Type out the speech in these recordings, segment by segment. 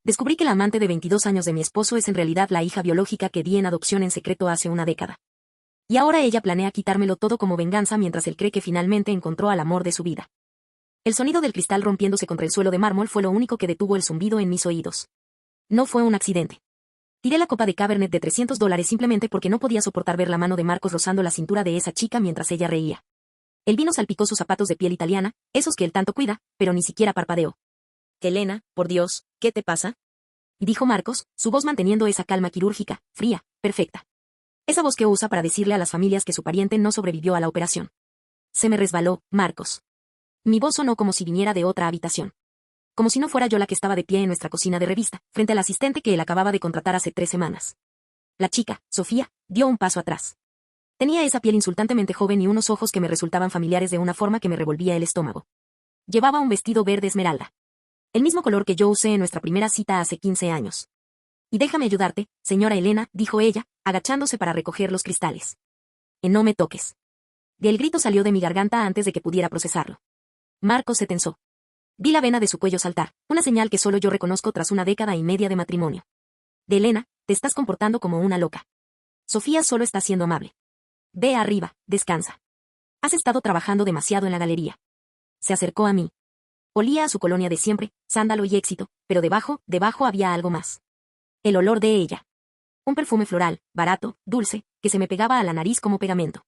Descubrí que la amante de 22 años de mi esposo es en realidad la hija biológica que di en adopción en secreto hace una década. Y ahora ella planea quitármelo todo como venganza mientras él cree que finalmente encontró al amor de su vida. El sonido del cristal rompiéndose contra el suelo de mármol fue lo único que detuvo el zumbido en mis oídos. No fue un accidente. Tiré la copa de Cabernet de $300 simplemente porque no podía soportar ver la mano de Marcos rozando la cintura de esa chica mientras ella reía. El vino salpicó sus zapatos de piel italiana, esos que él tanto cuida, pero ni siquiera parpadeó. «Elena, por Dios, ¿qué te pasa?», dijo Marcos, su voz manteniendo esa calma quirúrgica, fría, perfecta. Esa voz que usa para decirle a las familias que su pariente no sobrevivió a la operación. Se me resbaló, Marcos. Mi voz sonó como si viniera de otra habitación. Como si no fuera yo la que estaba de pie en nuestra cocina de revista, frente al asistente que él acababa de contratar hace 3 semanas. La chica, Sofía, dio un paso atrás. Tenía esa piel insultantemente joven y unos ojos que me resultaban familiares de una forma que me revolvía el estómago. Llevaba un vestido verde esmeralda. El mismo color que yo usé en nuestra primera cita hace 15 años. «Y déjame ayudarte, señora Elena», dijo ella, agachándose para recoger los cristales. «No me toques». El grito salió de mi garganta antes de que pudiera procesarlo. Marcos se tensó. Vi la vena de su cuello saltar, una señal que solo yo reconozco tras una década y media de matrimonio. «De Elena, te estás comportando como una loca. Sofía solo está siendo amable. Ve arriba, descansa. Has estado trabajando demasiado en la galería». Se acercó a mí. Olía a su colonia de siempre, sándalo y éxito, pero debajo había algo más. El olor de ella. Un perfume floral, barato, dulce, que se me pegaba a la nariz como pegamento.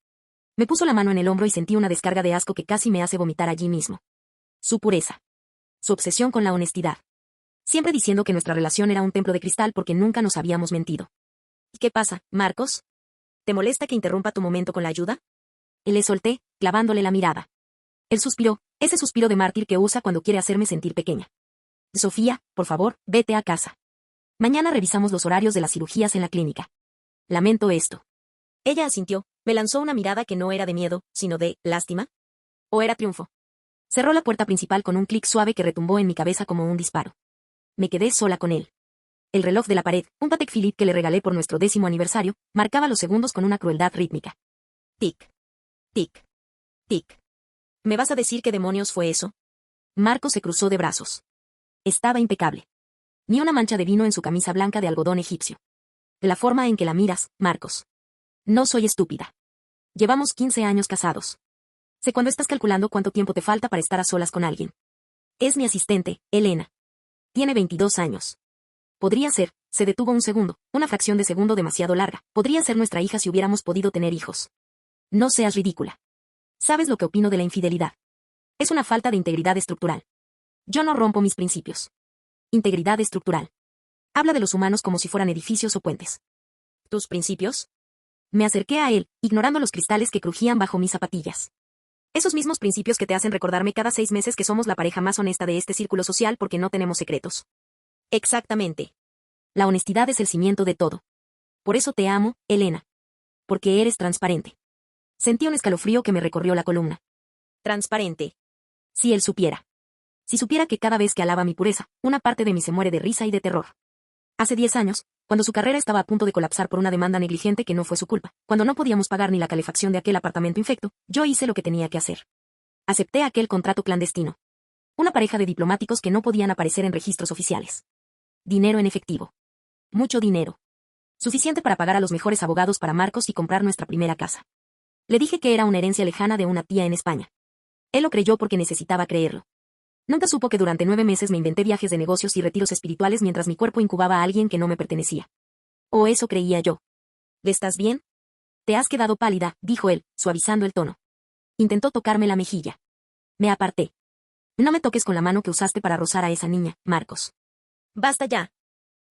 Me puso la mano en el hombro y sentí una descarga de asco que casi me hace vomitar allí mismo. Su pureza. Su obsesión con la honestidad. Siempre diciendo que nuestra relación era un templo de cristal porque nunca nos habíamos mentido. «¿Y qué pasa, Marcos? ¿Te molesta que interrumpa tu momento con la ayuda?», le solté, clavándole la mirada. Él suspiró, ese suspiro de mártir que usa cuando quiere hacerme sentir pequeña. «Sofía, por favor, vete a casa. Mañana revisamos los horarios de las cirugías en la clínica. Lamento esto». Ella asintió, me lanzó una mirada que no era de miedo, sino de lástima. ¿O era triunfo? Cerró la puerta principal con un clic suave que retumbó en mi cabeza como un disparo. Me quedé sola con él. El reloj de la pared, un Patek Philippe que le regalé por nuestro 10º aniversario, marcaba los segundos con una crueldad rítmica. Tic. Tic. Tic. ¿Me vas a decir qué demonios fue eso? Marcos se cruzó de brazos. Estaba impecable. Ni una mancha de vino en su camisa blanca de algodón egipcio. La forma en que la miras, Marcos. No soy estúpida. Llevamos 15 años casados. Sé cuando estás calculando cuánto tiempo te falta para estar a solas con alguien. Es mi asistente, Elena. Tiene 22 años. Podría ser, se detuvo un segundo, una fracción de segundo demasiado larga, podría ser nuestra hija si hubiéramos podido tener hijos. No seas ridícula. ¿Sabes lo que opino de la infidelidad? Es una falta de integridad estructural. Yo no rompo mis principios. Integridad estructural. Habla de los humanos como si fueran edificios o puentes. ¿Tus principios? Me acerqué a él, ignorando los cristales que crujían bajo mis zapatillas. Esos mismos principios que te hacen recordarme cada 6 meses que somos la pareja más honesta de este círculo social porque no tenemos secretos. Exactamente. La honestidad es el cimiento de todo. Por eso te amo, Elena. Porque eres transparente. Sentí un escalofrío que me recorrió la columna. Transparente. Si él supiera. Si supiera que cada vez que alaba mi pureza, una parte de mí se muere de risa y de terror. Hace 10 años, cuando su carrera estaba a punto de colapsar por una demanda negligente que no fue su culpa, cuando no podíamos pagar ni la calefacción de aquel apartamento infecto, yo hice lo que tenía que hacer. Acepté aquel contrato clandestino. Una pareja de diplomáticos que no podían aparecer en registros oficiales. Dinero en efectivo. Mucho dinero. Suficiente para pagar a los mejores abogados para Marcos y comprar nuestra primera casa. Le dije que era una herencia lejana de una tía en España. Él lo creyó porque necesitaba creerlo. Nunca supo que durante 9 meses me inventé viajes de negocios y retiros espirituales mientras mi cuerpo incubaba a alguien que no me pertenecía. O eso creía yo. ¿Estás bien? Te has quedado pálida, dijo él, suavizando el tono. Intentó tocarme la mejilla. Me aparté. No me toques con la mano que usaste para rozar a esa niña, Marcos. Basta ya.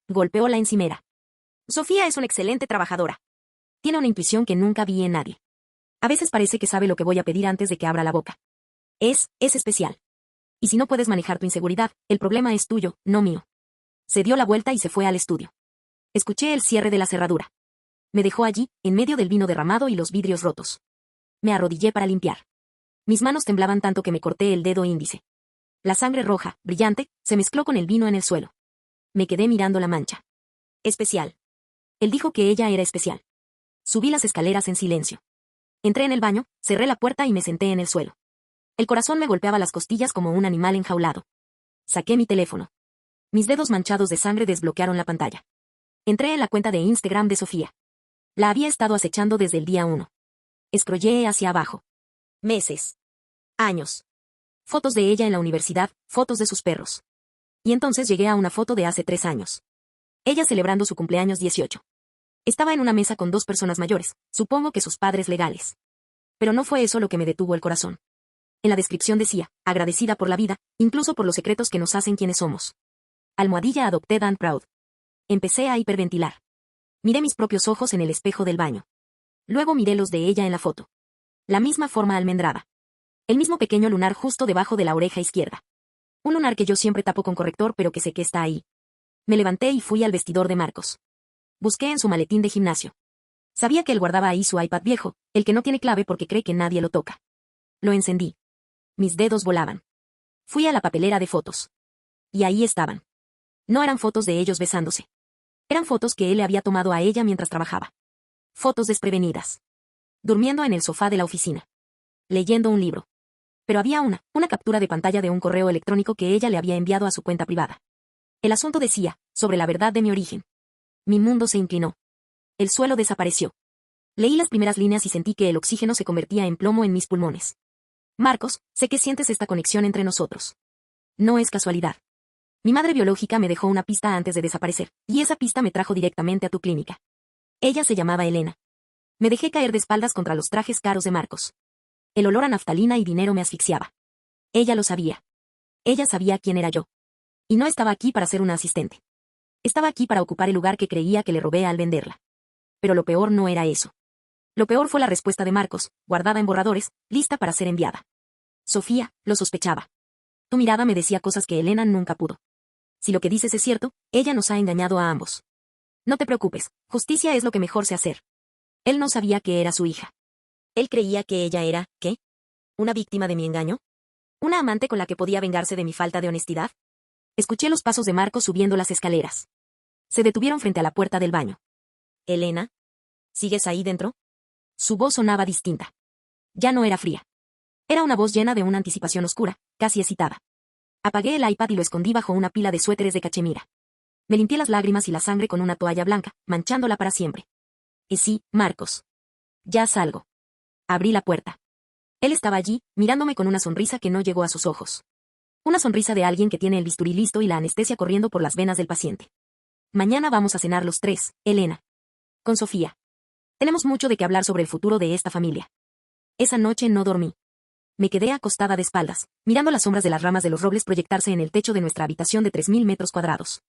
Golpeó la encimera. Sofía es una excelente trabajadora. Tiene una intuición que nunca vi en nadie. A veces parece que sabe lo que voy a pedir antes de que abra la boca. Es especial. Y si no puedes manejar tu inseguridad, el problema es tuyo, no mío. Se dio la vuelta y se fue al estudio. Escuché el cierre de la cerradura. Me dejó allí, en medio del vino derramado y los vidrios rotos. Me arrodillé para limpiar. Mis manos temblaban tanto que me corté el dedo índice. La sangre roja, brillante, se mezcló con el vino en el suelo. Me quedé mirando la mancha. Especial. Él dijo que ella era especial. Subí las escaleras en silencio. Entré en el baño, cerré la puerta y me senté en el suelo. El corazón me golpeaba las costillas como un animal enjaulado. Saqué mi teléfono. Mis dedos manchados de sangre desbloquearon la pantalla. Entré en la cuenta de Instagram de Sofía. La había estado acechando desde el día 1. Scrolleé hacia abajo. Meses. Años. Fotos de ella en la universidad, fotos de sus perros. Y entonces llegué a una foto de hace 3 años. Ella celebrando su cumpleaños 18. Estaba en una mesa con 2 personas mayores, supongo que sus padres legales. Pero no fue eso lo que me detuvo el corazón. En la descripción decía, agradecida por la vida, incluso por los secretos que nos hacen quienes somos. Almohadilla adopted and proud. Empecé a hiperventilar. Miré mis propios ojos en el espejo del baño. Luego miré los de ella en la foto. La misma forma almendrada. El mismo pequeño lunar justo debajo de la oreja izquierda. Un lunar que yo siempre tapo con corrector pero que sé que está ahí. Me levanté y fui al vestidor de Marcos. Busqué en su maletín de gimnasio. Sabía que él guardaba ahí su iPad viejo, el que no tiene clave porque cree que nadie lo toca. Lo encendí. Mis dedos volaban. Fui a la papelera de fotos. Y ahí estaban. No eran fotos de ellos besándose. Eran fotos que él le había tomado a ella mientras trabajaba. Fotos desprevenidas. Durmiendo en el sofá de la oficina. Leyendo un libro. Pero había una captura de pantalla de un correo electrónico que ella le había enviado a su cuenta privada. El asunto decía, sobre la verdad de mi origen. Mi mundo se inclinó. El suelo desapareció. Leí las primeras líneas y sentí que el oxígeno se convertía en plomo en mis pulmones. Marcos, sé que sientes esta conexión entre nosotros. No es casualidad. Mi madre biológica me dejó una pista antes de desaparecer, y esa pista me trajo directamente a tu clínica. Ella se llamaba Elena. Me dejé caer de espaldas contra los trajes caros de Marcos. El olor a naftalina y dinero me asfixiaba. Ella lo sabía. Ella sabía quién era yo. Y no estaba aquí para ser una asistente. Estaba aquí para ocupar el lugar que creía que le robé al venderla. Pero lo peor no era eso. Lo peor fue la respuesta de Marcos, guardada en borradores, lista para ser enviada. Sofía, lo sospechaba. Tu mirada me decía cosas que Elena nunca pudo. Si lo que dices es cierto, ella nos ha engañado a ambos. No te preocupes, justicia es lo que mejor sé hacer. Él no sabía que era su hija. Él creía que ella era, ¿qué? ¿Una víctima de mi engaño? ¿Una amante con la que podía vengarse de mi falta de honestidad? Escuché los pasos de Marcos subiendo las escaleras. Se detuvieron frente a la puerta del baño. Elena, ¿sigues ahí dentro? Su voz sonaba distinta. Ya no era fría. Era una voz llena de una anticipación oscura, casi excitada. Apagué el iPad y lo escondí bajo una pila de suéteres de cachemira. Me limpié las lágrimas y la sangre con una toalla blanca, manchándola para siempre. Y sí, Marcos. Ya salgo. Abrí la puerta. Él estaba allí, mirándome con una sonrisa que no llegó a sus ojos. Una sonrisa de alguien que tiene el bisturí listo y la anestesia corriendo por las venas del paciente. Mañana vamos a cenar los 3, Elena. Con Sofía. Tenemos mucho de qué hablar sobre el futuro de esta familia. Esa noche no dormí. Me quedé acostada de espaldas, mirando las sombras de las ramas de los robles proyectarse en el techo de nuestra habitación de 3000 metros cuadrados.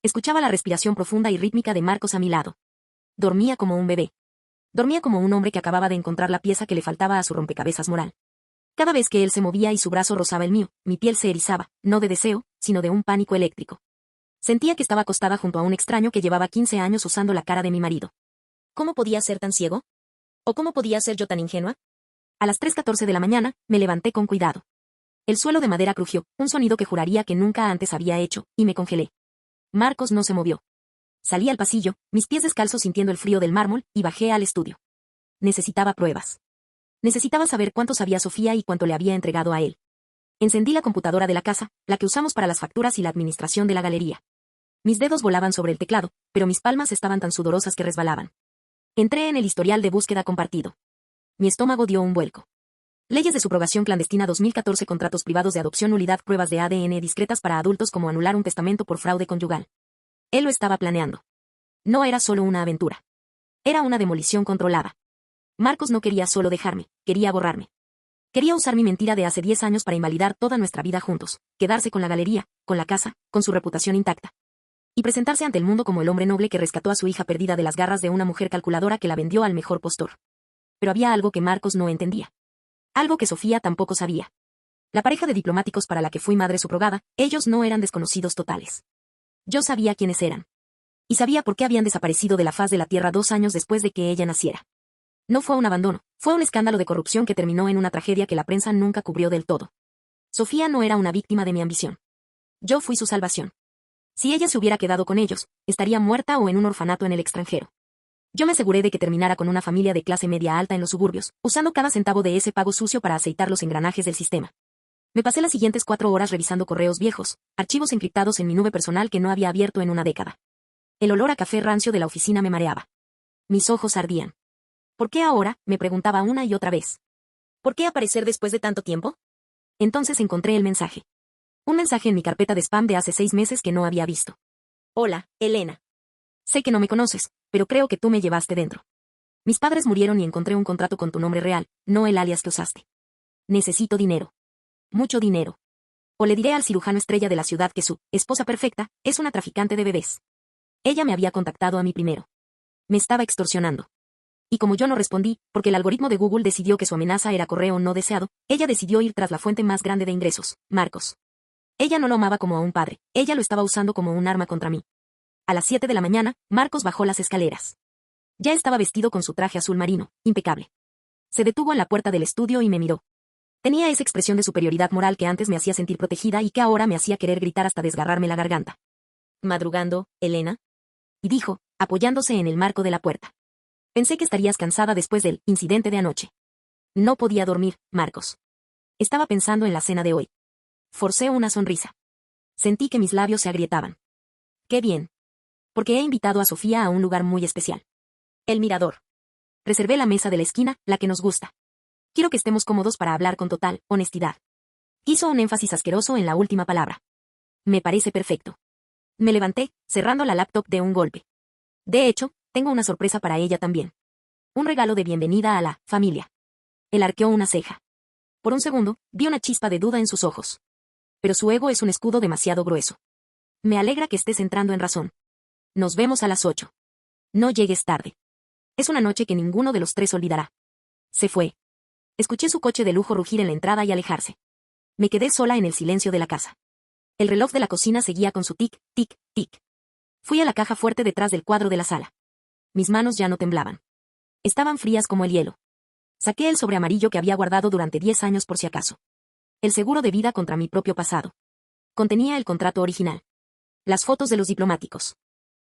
Escuchaba la respiración profunda y rítmica de Marcos a mi lado. Dormía como un bebé. Dormía como un hombre que acababa de encontrar la pieza que le faltaba a su rompecabezas moral. Cada vez que él se movía y su brazo rozaba el mío, mi piel se erizaba, no de deseo, sino de un pánico eléctrico. Sentía que estaba acostada junto a un extraño que llevaba 15 años usando la cara de mi marido. ¿Cómo podía ser tan ciego? ¿O cómo podía ser yo tan ingenua? A las 3:14 de la mañana, me levanté con cuidado. El suelo de madera crujió, un sonido que juraría que nunca antes había hecho, y me congelé. Marcos no se movió. Salí al pasillo, mis pies descalzos sintiendo el frío del mármol, y bajé al estudio. Necesitaba pruebas. Necesitaba saber cuánto sabía Sofía y cuánto le había entregado a él. Encendí la computadora de la casa, la que usamos para las facturas y la administración de la galería. Mis dedos volaban sobre el teclado, pero mis palmas estaban tan sudorosas que resbalaban. Entré en el historial de búsqueda compartido. Mi estómago dio un vuelco. Leyes de subrogación clandestina 2014, contratos privados de adopción, nulidad, pruebas de ADN discretas para adultos como anular un testamento por fraude conyugal. Él lo estaba planeando. No era solo una aventura. Era una demolición controlada. Marcos no quería solo dejarme, quería borrarme. Quería usar mi mentira de hace 10 años para invalidar toda nuestra vida juntos, quedarse con la galería, con la casa, con su reputación intacta. Y presentarse ante el mundo como el hombre noble que rescató a su hija perdida de las garras de una mujer calculadora que la vendió al mejor postor. Pero había algo que Marcos no entendía. Algo que Sofía tampoco sabía. La pareja de diplomáticos para la que fui madre subrogada, ellos no eran desconocidos totales. Yo sabía quiénes eran. Y sabía por qué habían desaparecido de la faz de la tierra 2 años después de que ella naciera. No fue un abandono, fue un escándalo de corrupción que terminó en una tragedia que la prensa nunca cubrió del todo. Sofía no era una víctima de mi ambición. Yo fui su salvación. Si ella se hubiera quedado con ellos, estaría muerta o en un orfanato en el extranjero. Yo me aseguré de que terminara con una familia de clase media alta en los suburbios, usando cada centavo de ese pago sucio para aceitar los engranajes del sistema. Me pasé las siguientes 4 horas revisando correos viejos, archivos encriptados en mi nube personal que no había abierto en una década. El olor a café rancio de la oficina me mareaba. Mis ojos ardían. ¿Por qué ahora?, me preguntaba una y otra vez. ¿Por qué aparecer después de tanto tiempo? Entonces encontré el mensaje. Un mensaje en mi carpeta de spam de hace 6 meses que no había visto. Hola, Elena. Sé que no me conoces, pero creo que tú me llevaste dentro. Mis padres murieron y encontré un contrato con tu nombre real, no el alias que usaste. Necesito dinero. Mucho dinero. O le diré al cirujano estrella de la ciudad que su esposa perfecta es una traficante de bebés. Ella me había contactado a mí primero. Me estaba extorsionando. Y como yo no respondí, porque el algoritmo de Google decidió que su amenaza era correo no deseado, ella decidió ir tras la fuente más grande de ingresos, Marcos. Ella no lo amaba como a un padre, ella lo estaba usando como un arma contra mí. A las 7 de la mañana, Marcos bajó las escaleras. Ya estaba vestido con su traje azul marino, impecable. Se detuvo en la puerta del estudio y me miró. Tenía esa expresión de superioridad moral que antes me hacía sentir protegida y que ahora me hacía querer gritar hasta desgarrarme la garganta. ¿Madrugando, Elena? Y dijo, apoyándose en el marco de la puerta. Pensé que estarías cansada después del incidente de anoche. No podía dormir, Marcos. Estaba pensando en la cena de hoy. Forcé una sonrisa. Sentí que mis labios se agrietaban. Qué bien. Porque he invitado a Sofía a un lugar muy especial. El Mirador. Reservé la mesa de la esquina, la que nos gusta. Quiero que estemos cómodos para hablar con total honestidad. Hizo un énfasis asqueroso en la última palabra. Me parece perfecto. Me levanté, cerrando la laptop de un golpe. De hecho, tengo una sorpresa para ella también. Un regalo de bienvenida a la familia. Él arqueó una ceja. Por un segundo, vi una chispa de duda en sus ojos. Pero su ego es un escudo demasiado grueso. Me alegra que estés entrando en razón. Nos vemos a las 8. No llegues tarde. Es una noche que ninguno de los tres olvidará. Se fue. Escuché su coche de lujo rugir en la entrada y alejarse. Me quedé sola en el silencio de la casa. El reloj de la cocina seguía con su tic, tic, tic. Fui a la caja fuerte detrás del cuadro de la sala. Mis manos ya no temblaban. Estaban frías como el hielo. Saqué el sobre amarillo que había guardado durante 10 años por si acaso. El seguro de vida contra mi propio pasado. Contenía el contrato original. Las fotos de los diplomáticos.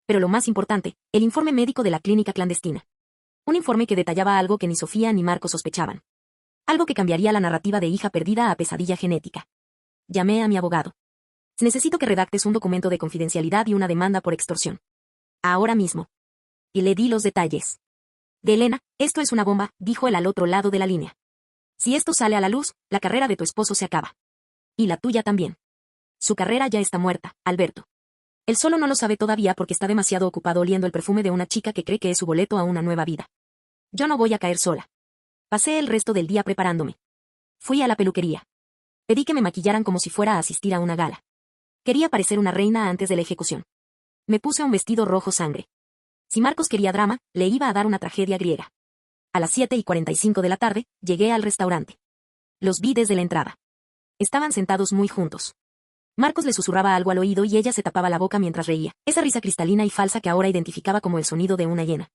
Pero lo más importante, el informe médico de la clínica clandestina. Un informe que detallaba algo que ni Sofía ni Marco sospechaban. Algo que cambiaría la narrativa de hija perdida a pesadilla genética. Llamé a mi abogado. Necesito que redactes un documento de confidencialidad y una demanda por extorsión. Ahora mismo. Y le di los detalles. De Elena, esto es una bomba, dijo él al otro lado de la línea. Si esto sale a la luz, la carrera de tu esposo se acaba. Y la tuya también. Su carrera ya está muerta, Alberto. Él solo no lo sabe todavía porque está demasiado ocupado oliendo el perfume de una chica que cree que es su boleto a una nueva vida. Yo no voy a caer sola. Pasé el resto del día preparándome. Fui a la peluquería. Pedí que me maquillaran como si fuera a asistir a una gala. Quería parecer una reina antes de la ejecución. Me puse un vestido rojo sangre. Si Marcos quería drama, le iba a dar una tragedia griega. A las 7:45 de la tarde, llegué al restaurante. Los vi desde la entrada. Estaban sentados muy juntos. Marcos le susurraba algo al oído y ella se tapaba la boca mientras reía, esa risa cristalina y falsa que ahora identificaba como el sonido de una hiena.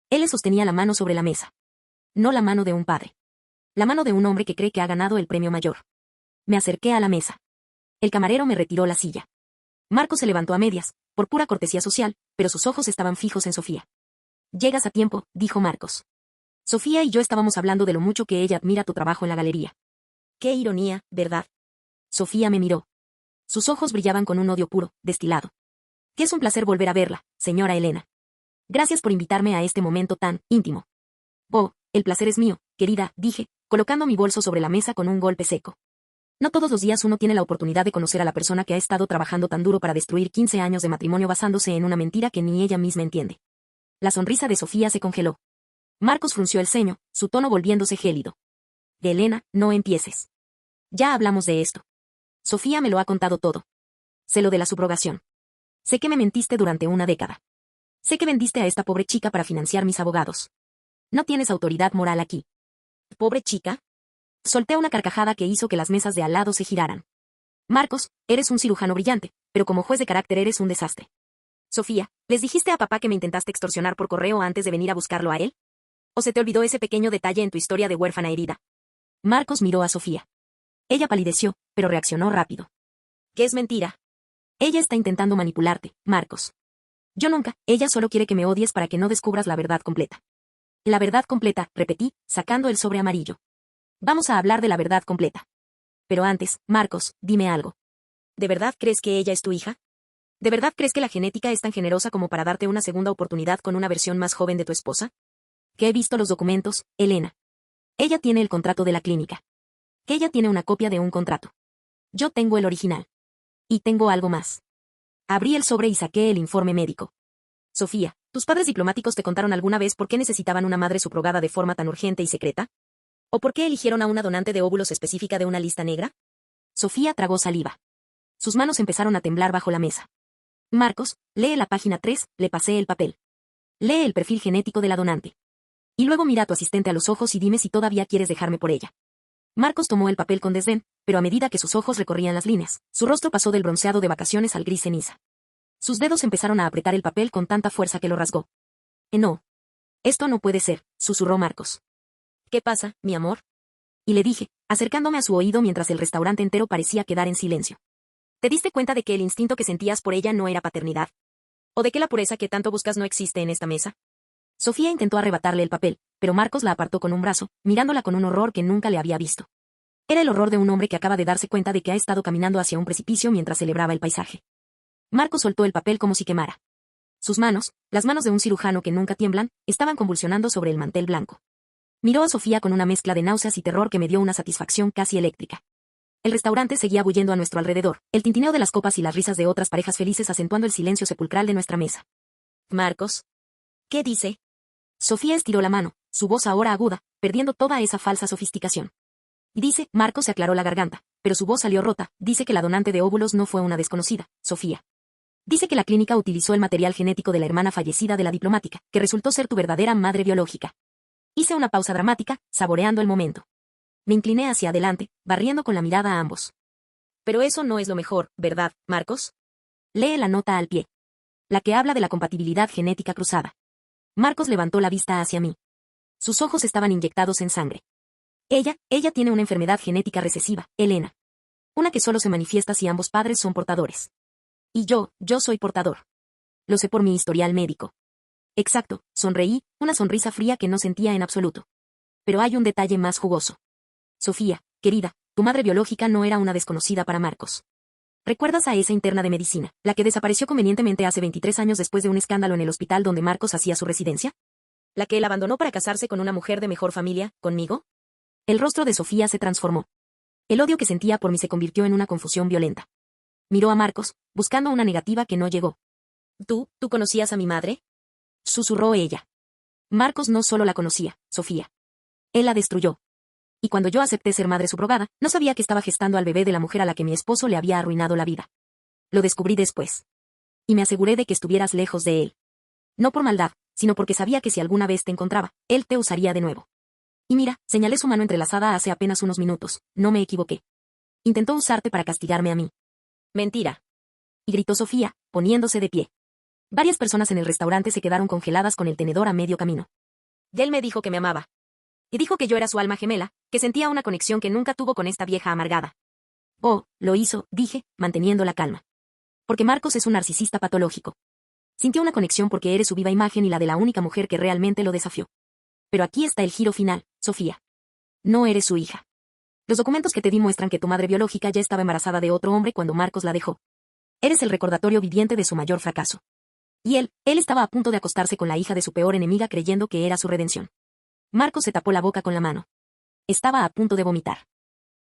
Él le sostenía la mano sobre la mesa. No la mano de un padre. La mano de un hombre que cree que ha ganado el premio mayor. Me acerqué a la mesa. El camarero me retiró la silla. Marcos se levantó a medias, por pura cortesía social, pero sus ojos estaban fijos en Sofía. Llegas a tiempo, dijo Marcos. Sofía y yo estábamos hablando de lo mucho que ella admira tu trabajo en la galería. Qué ironía, ¿verdad? Sofía me miró. Sus ojos brillaban con un odio puro, destilado. Que es un placer volver a verla, señora Elena. Gracias por invitarme a este momento tan íntimo. Oh, el placer es mío, querida, dije, colocando mi bolso sobre la mesa con un golpe seco. No todos los días uno tiene la oportunidad de conocer a la persona que ha estado trabajando tan duro para destruir 15 años de matrimonio basándose en una mentira que ni ella misma entiende. La sonrisa de Sofía se congeló. Marcos frunció el ceño, su tono volviéndose gélido. De Elena, no empieces. Ya hablamos de esto. Sofía me lo ha contado todo. Sé lo de la subrogación. Sé que me mentiste durante una década. Sé que vendiste a esta pobre chica para financiar mis abogados. No tienes autoridad moral aquí. ¿Pobre chica? Solté una carcajada que hizo que las mesas de al lado se giraran. Marcos, eres un cirujano brillante, pero como juez de carácter eres un desastre. Sofía, ¿les dijiste a papá que me intentaste extorsionar por correo antes de venir a buscarlo a él? ¿O se te olvidó ese pequeño detalle en tu historia de huérfana herida? Marcos miró a Sofía. Ella palideció, pero reaccionó rápido. ¿Qué es mentira? Ella está intentando manipularte, Marcos. Yo nunca, ella solo quiere que me odies para que no descubras la verdad completa. La verdad completa, repetí, sacando el sobre amarillo. Vamos a hablar de la verdad completa. Pero antes, Marcos, dime algo. ¿De verdad crees que ella es tu hija? ¿De verdad crees que la genética es tan generosa como para darte una segunda oportunidad con una versión más joven de tu esposa? Que he visto los documentos, Elena. Ella tiene el contrato de la clínica. Que ella tiene una copia de un contrato. Yo tengo el original. Y tengo algo más. Abrí el sobre y saqué el informe médico. Sofía, ¿tus padres diplomáticos te contaron alguna vez por qué necesitaban una madre subrogada de forma tan urgente y secreta? ¿O por qué eligieron a una donante de óvulos específica de una lista negra? Sofía tragó saliva. Sus manos empezaron a temblar bajo la mesa. Marcos, lee la página 3, le pasé el papel. Lee el perfil genético de la donante. Y luego mira a tu asistente a los ojos y dime si todavía quieres dejarme por ella. Marcos tomó el papel con desdén, pero a medida que sus ojos recorrían las líneas, su rostro pasó del bronceado de vacaciones al gris ceniza. Sus dedos empezaron a apretar el papel con tanta fuerza que lo rasgó. No. Esto no puede ser, susurró Marcos. ¿Qué pasa, mi amor? Y le dije, acercándome a su oído mientras el restaurante entero parecía quedar en silencio. ¿Te diste cuenta de que el instinto que sentías por ella no era paternidad? ¿O de que la pureza que tanto buscas no existe en esta mesa? Sofía intentó arrebatarle el papel, pero Marcos la apartó con un brazo, mirándola con un horror que nunca le había visto. Era el horror de un hombre que acaba de darse cuenta de que ha estado caminando hacia un precipicio mientras celebraba el paisaje. Marcos soltó el papel como si quemara. Sus manos, las manos de un cirujano que nunca tiemblan, estaban convulsionando sobre el mantel blanco. Miró a Sofía con una mezcla de náuseas y terror que me dio una satisfacción casi eléctrica. El restaurante seguía bulliendo a nuestro alrededor, el tintineo de las copas y las risas de otras parejas felices acentuando el silencio sepulcral de nuestra mesa. Marcos. ¿Qué dice? Sofía estiró la mano, su voz ahora aguda, perdiendo toda esa falsa sofisticación. Y dice, Marcos se aclaró la garganta, pero su voz salió rota, dice que la donante de óvulos no fue una desconocida, Sofía. Dice que la clínica utilizó el material genético de la hermana fallecida de la diplomática, que resultó ser tu verdadera madre biológica. Hice una pausa dramática, saboreando el momento. Me incliné hacia adelante, barriendo con la mirada a ambos. Pero eso no es lo mejor, ¿verdad, Marcos? Lee la nota al pie. La que habla de la compatibilidad genética cruzada. Marcos levantó la vista hacia mí. Sus ojos estaban inyectados en sangre. Ella tiene una enfermedad genética recesiva, Elena. Una que solo se manifiesta si ambos padres son portadores. Y yo soy portador. Lo sé por mi historial médico. Exacto, sonreí, una sonrisa fría que no sentía en absoluto. Pero hay un detalle más jugoso. Sofía, querida, tu madre biológica no era una desconocida para Marcos. ¿Recuerdas a esa interna de medicina, la que desapareció convenientemente hace 23 años después de un escándalo en el hospital donde Marcos hacía su residencia? ¿La que él abandonó para casarse con una mujer de mejor familia, conmigo? El rostro de Sofía se transformó. El odio que sentía por mí se convirtió en una confusión violenta. Miró a Marcos, buscando una negativa que no llegó. ¿Tú conocías a mi madre? Susurró ella. Marcos no solo la conocía, Sofía. Él la destruyó. Y cuando yo acepté ser madre subrogada, no sabía que estaba gestando al bebé de la mujer a la que mi esposo le había arruinado la vida. Lo descubrí después. Y me aseguré de que estuvieras lejos de él. No por maldad, sino porque sabía que si alguna vez te encontraba, él te usaría de nuevo. Y mira, señalé su mano entrelazada hace apenas unos minutos, no me equivoqué. Intentó usarte para castigarme a mí. Mentira. Y gritó Sofía, poniéndose de pie. Varias personas en el restaurante se quedaron congeladas con el tenedor a medio camino. Y él me dijo que me amaba. Y dijo que yo era su alma gemela, que sentía una conexión que nunca tuvo con esta vieja amargada. Oh, lo hizo, dije, manteniendo la calma. Porque Marcos es un narcisista patológico. Sintió una conexión porque eres su viva imagen y la de la única mujer que realmente lo desafió. Pero aquí está el giro final, Sofía. No eres su hija. Los documentos que te di muestran que tu madre biológica ya estaba embarazada de otro hombre cuando Marcos la dejó. Eres el recordatorio viviente de su mayor fracaso. Y él estaba a punto de acostarse con la hija de su peor enemiga creyendo que era su redención. Marcos se tapó la boca con la mano. Estaba a punto de vomitar.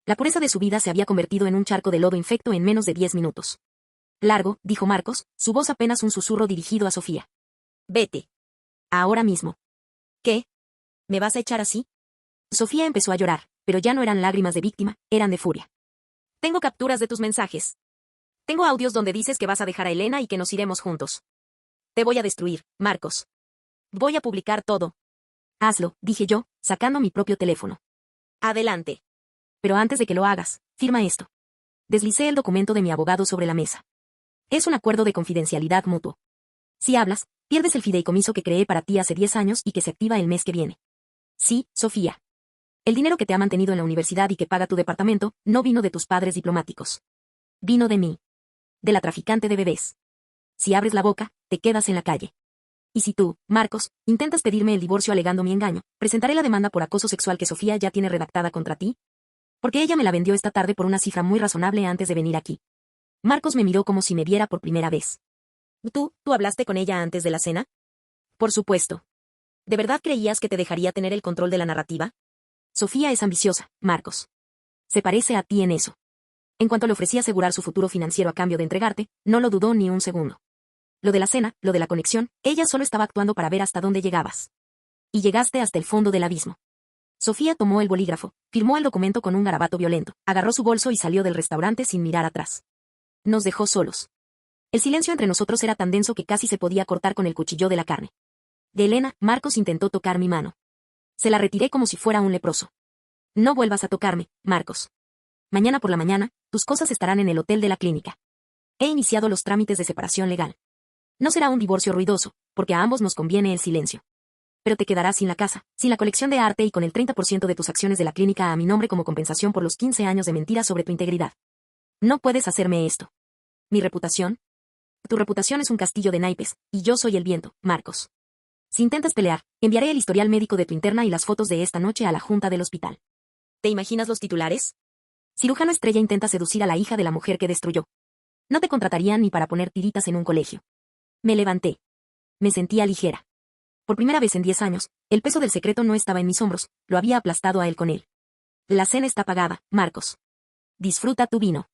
La pureza de su vida se había convertido en un charco de lodo infecto en menos de 10 minutos. Largo, dijo Marcos, su voz apenas un susurro dirigido a Sofía. Vete. Ahora mismo. ¿Qué? ¿Me vas a echar así? Sofía empezó a llorar, pero ya no eran lágrimas de víctima, eran de furia. Tengo capturas de tus mensajes. Tengo audios donde dices que vas a dejar a Elena y que nos iremos juntos. Te voy a destruir, Marcos. Voy a publicar todo. Hazlo, dije yo, sacando mi propio teléfono. Adelante. Pero antes de que lo hagas, firma esto. Deslicé el documento de mi abogado sobre la mesa. Es un acuerdo de confidencialidad mutuo. Si hablas, pierdes el fideicomiso que creé para ti hace 10 años y que se activa el mes que viene. Sí, Sofía. El dinero que te ha mantenido en la universidad y que paga tu departamento, no vino de tus padres diplomáticos. Vino de mí. De la traficante de bebés. Si abres la boca, te quedas en la calle. Y si tú, Marcos, intentas pedirme el divorcio alegando mi engaño, presentaré la demanda por acoso sexual que Sofía ya tiene redactada contra ti. Porque ella me la vendió esta tarde por una cifra muy razonable antes de venir aquí. Marcos me miró como si me viera por primera vez. ¿Tú hablaste con ella antes de la cena? Por supuesto. ¿De verdad creías que te dejaría tener el control de la narrativa? Sofía es ambiciosa, Marcos. Se parece a ti en eso. En cuanto le ofrecí asegurar su futuro financiero a cambio de entregarte, no lo dudó ni un segundo. Lo de la cena, lo de la conexión, ella solo estaba actuando para ver hasta dónde llegabas. Y llegaste hasta el fondo del abismo. Sofía tomó el bolígrafo, firmó el documento con un garabato violento, agarró su bolso y salió del restaurante sin mirar atrás. Nos dejó solos. El silencio entre nosotros era tan denso que casi se podía cortar con el cuchillo de la carne. De Elena, Marcos intentó tocar mi mano. Se la retiré como si fuera un leproso. No vuelvas a tocarme, Marcos. Mañana por la mañana, tus cosas estarán en el hotel de la clínica. He iniciado los trámites de separación legal. No será un divorcio ruidoso, porque a ambos nos conviene el silencio. Pero te quedarás sin la casa, sin la colección de arte y con el 30% de tus acciones de la clínica a mi nombre como compensación por los 15 años de mentiras sobre tu integridad. No puedes hacerme esto. ¿Mi reputación? Tu reputación es un castillo de naipes, y yo soy el viento, Marcos. Si intentas pelear, enviaré el historial médico de tu interna y las fotos de esta noche a la junta del hospital. ¿Te imaginas los titulares? Cirujano estrella intenta seducir a la hija de la mujer que destruyó. No te contratarían ni para poner tiritas en un colegio. Me levanté. Me sentía ligera. Por primera vez en 10 años, el peso del secreto no estaba en mis hombros, lo había aplastado a él con él. La cena está pagada, Marcos. Disfruta tu vino.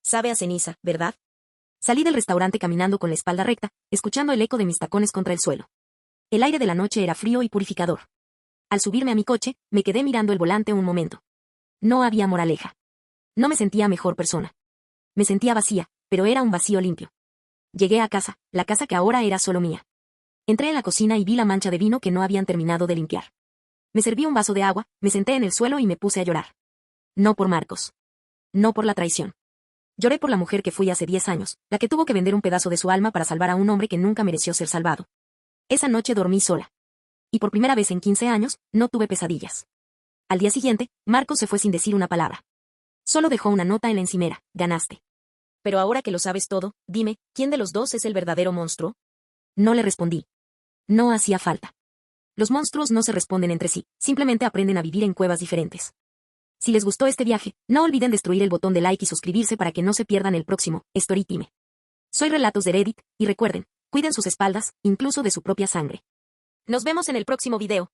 Sabe a ceniza, ¿verdad? Salí del restaurante caminando con la espalda recta, escuchando el eco de mis tacones contra el suelo. El aire de la noche era frío y purificador. Al subirme a mi coche, me quedé mirando el volante un momento. No había moraleja. No me sentía mejor persona. Me sentía vacía, pero era un vacío limpio. Llegué a casa, la casa que ahora era solo mía. Entré en la cocina y vi la mancha de vino que no habían terminado de limpiar. Me serví un vaso de agua, me senté en el suelo y me puse a llorar. No por Marcos. No por la traición. Lloré por la mujer que fui hace 10 años, la que tuvo que vender un pedazo de su alma para salvar a un hombre que nunca mereció ser salvado. Esa noche dormí sola. Y por primera vez en 15 años, no tuve pesadillas. Al día siguiente, Marcos se fue sin decir una palabra. Solo dejó una nota en la encimera: ganaste. Pero ahora que lo sabes todo, dime, ¿quién de los dos es el verdadero monstruo? No le respondí. No hacía falta. Los monstruos no se responden entre sí, simplemente aprenden a vivir en cuevas diferentes. Si les gustó este viaje, no olviden destruir el botón de like y suscribirse para que no se pierdan el próximo Storytime. Soy Relatos de Reddit, y recuerden, cuiden sus espaldas, incluso de su propia sangre. Nos vemos en el próximo video.